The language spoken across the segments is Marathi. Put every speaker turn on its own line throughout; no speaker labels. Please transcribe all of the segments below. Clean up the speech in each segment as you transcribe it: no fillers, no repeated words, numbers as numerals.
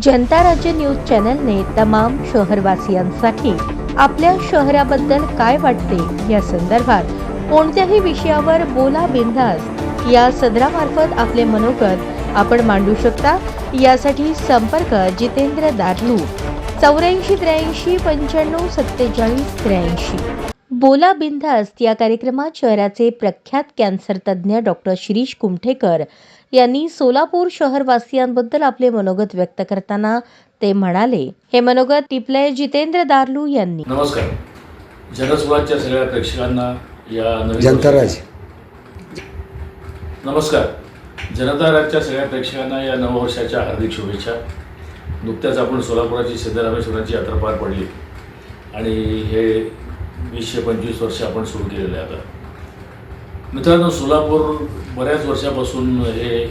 जनता राज्य न्यूज चॅनलने तमाम शहरवासियांसाठी आपल्या शहराबद्दल काय वाटते या संदर्भात कोणत्याही विषयावर बोला बिंदास या सदरामार्फत आपले मनोगत आपण मांडू शकता। यासाठी संपर्क जितेंद्र दार्लू 8483 95 47 83। बोला बिंदास या कार्यक्रमात शहराचे प्रख्यात कॅन्सर तज्ज्ञ डॉक्टर शिरीष कुमठेकर यांनी सोलापूर शहरवासियांबद्दल आपले मनोगत व्यक्त करताना ते म्हणाले, हे मनोगत टिपले जितेंद्र दार्लू यांनी।
नमस्कार। जनस्वराज्यच्या सगळ्या प्रेक्षकांना या नवीन
जनताराज
नमस्कार। जनता राज्यच्या सगळ्या प्रेक्षकांना या नववर्षाच्या हार्दिक शुभेच्छा। नुकत्याच आपण सोलापुराची सिद्धरामेश्वराची यात्रा पार पडली आणि हे 20-25 वर्ष आपण सुरू केलेले आहे। आता मित्रांनो, सोलापूर बऱ्याच वर्षापासून हे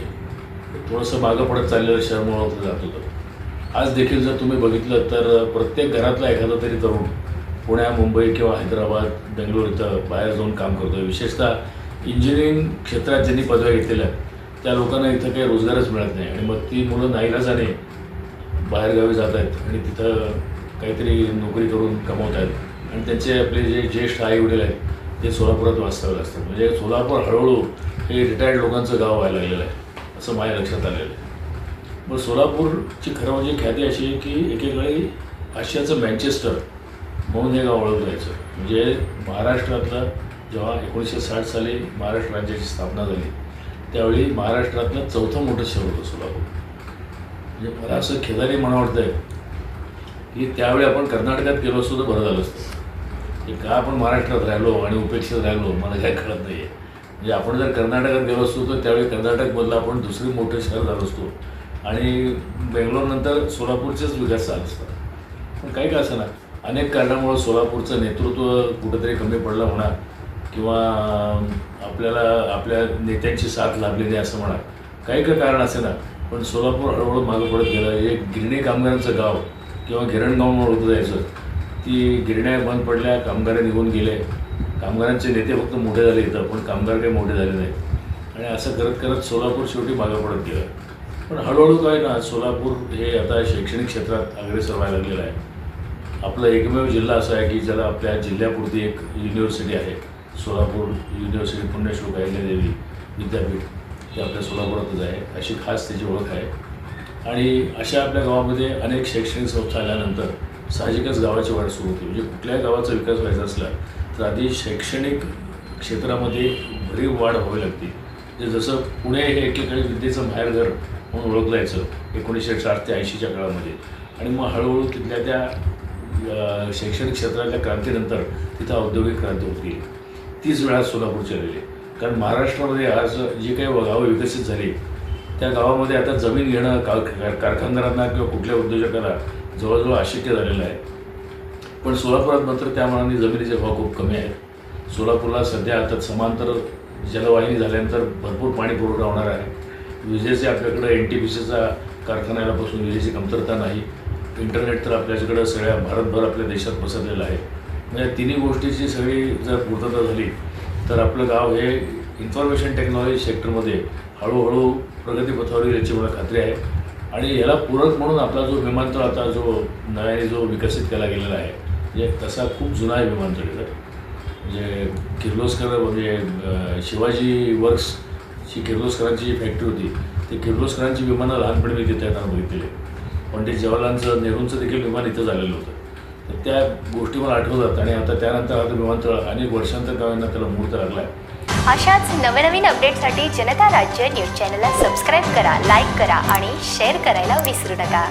थोडंसं मागं पडत चाललेलं शहर म्हणून ओळखलं जात होतं। आज देखील जर तुम्ही बघितलं तर प्रत्येक घरातला एखादा तरी तरुण पुण्या, मुंबई किंवा हैदराबाद, बेंगलोर इथं बाहेर जाऊन काम करतो। विशेषतः इंजिनिअरिंग क्षेत्रात ज्यांनी पदव्या घेतलेल्या त्या लोकांना इथं काही रोजगारच मिळत नाही आणि मग ती मुलं नाईलाजाने बाहेरगावी जात आहेत आणि तिथं काहीतरी नोकरी करून कमवत आहेत आणि त्यांचे आपले जे ज्येष्ठ आई वडील आहेत ते सोलापुरात वास्तव्याला असतात। म्हणजे सोलापूर हळूहळू हे रिटायर्ड लोकांचं गाव व्हायला लागलेलं आहे असं माझ्या लक्षात आलेलं आहे। मग सोलापूरची खरं म्हणजे ख्याती अशी आहे की एकेकाळी आशियाचं मँचेस्टर म्हणून हे गाव ओळखलं जायचं। म्हणजे महाराष्ट्रातलं जेव्हा 1960 साली महाराष्ट्र राज्याची स्थापना झाली त्यावेळी महाराष्ट्रातलं चौथं मोठं शहर होतं सोलापूर। म्हणजे मला असं खेदारी म्हणा वाटतं आहे की त्यावेळी आपण कर्नाटकात गेलो असतो तर बरं झालं असतं। की का आपण महाराष्ट्रात राहिलो आणि उपेक्षित राहिलो मला काय कळत नाही आहे। म्हणजे आपण जर कर्नाटकात गेलो असतो तर त्यावेळी कर्नाटकमधलं आपण दुसरी मोठं शहर झालो असतो आणि बेंगलोरनंतर सोलापूरचेच विकास झाला असता। पण काही का असं ना, अनेक कारणामुळं सोलापूरचं नेतृत्व कुठंतरी कमी पडलं म्हणा किंवा आपल्याला आपल्या नेत्यांची साथ लाभली नाही असं म्हणा, काही का कारण असे ना, पण सोलापूर हळूहळू मागं पडत गेलं। एक गिरणी कामगारांचं गाव किंवा गिरणगाव म्हणून ओळखलं जायचं, ती गिरण्या बंद पडल्या, कामगार निघून गेले, कामगारांचे नेते फक्त मोठे झाले इथं पण कामगार काही मोठे झाले नाहीत आणि असं करत करत सोलापूर शेवटी मागं पडत गेलं। पण हळूहळू काय ना, सोलापूर हे आता शैक्षणिक क्षेत्रात अग्रेसर व्हायला लागलेलं आहे। आपला एकमेव जिल्हा असा आहे की ज्याला आपल्या जिल्ह्यापुरती एक युनिव्हर्सिटी आहे, सोलापूर युनिव्हर्सिटी, पुण्यश्लोक अहिल्यादेवी विद्यापीठ, हे आपल्या सोलापुरातच आहे, अशी खास त्याची ओळख आहे। आणि अशा आपल्या गावामध्ये अनेक शैक्षणिक संस्था आल्यानंतर साहजिकच गावाची वाढ सुरू होती। म्हणजे कुठल्याही गावाचा विकास व्हायचा असला तर आधी शैक्षणिक क्षेत्रामध्ये भरीव वाढ व्हावी लागते। म्हणजे जसं पुणे हे एकेकाळी विद्येचं माहेरघर म्हणून ओळखलं जायचं 1960 ते 80च्या काळामध्ये, आणि मग हळूहळू तिथल्या त्या शैक्षणिक क्षेत्रातल्या क्रांतीनंतर तिथं औद्योगिक क्रांती होत गेली। 30 वेळा सोलापूरची आलेली, कारण महाराष्ट्रामध्ये आज जी काही गावं विकसित झाली त्या गावामध्ये आता जमीन घेणं कारखानदारांना किंवा कुठल्या उद्योजकाला जवळजवळ अशक्य झालेलं आहे। पण सोलापुरात मात्र त्या मानाने जमिनीचे भाव खूप कमी आहेत। सोलापूरला सध्या आता समांतर जलवाहिनी झाल्यानंतर भरपूर पाणी पुरवठा होणार आहे। विजेचे आपल्याकडे NTPCचा कारखान्यापासून विजेची कमतरता नाही। इंटरनेट तर आपल्याकडं सगळ्या भारतभर आपल्या देशात पसरलेलं आहे। म्हणजे तिन्ही गोष्टीची सगळी जर पूर्तता झाली तर आपलं गाव हे इन्फॉर्मेशन टेक्नॉलॉजी सेक्टरमध्ये हळूहळू प्रगतीपथावर येईल याची मला खात्री आहे। आणि याला पूरक म्हणून आपला जो विमानतळ आता जो नव्याने जो विकसित केला गेलेला आहे, म्हणजे तसा खूप जुना आहे विमानतळ इथं। म्हणजे किर्लोस्कर म्हणजे शिवाजी वर्क्सची किर्लोस्करांची जी फॅक्टरी होती ती किर्लोस्करांची विमानं लहानपणी मी तिथे येताना बघितलेली, पंडित जवाहरलालचं नेहरूंचं देखील विमान इथं झालेलं होतं। तर त्या गोष्टी मला आठवतात आणि आता त्यानंतर आता विमानतळ अनेक वर्षांतर गावांना त्याला मुहूर्त लागला आहे।
अशाच नवनवीन अपडेटसाठी जनता राज्य न्यूज चॅनलला सबस्क्राईब करा, लाईक करा आणि शेअर करायला विसरू नका।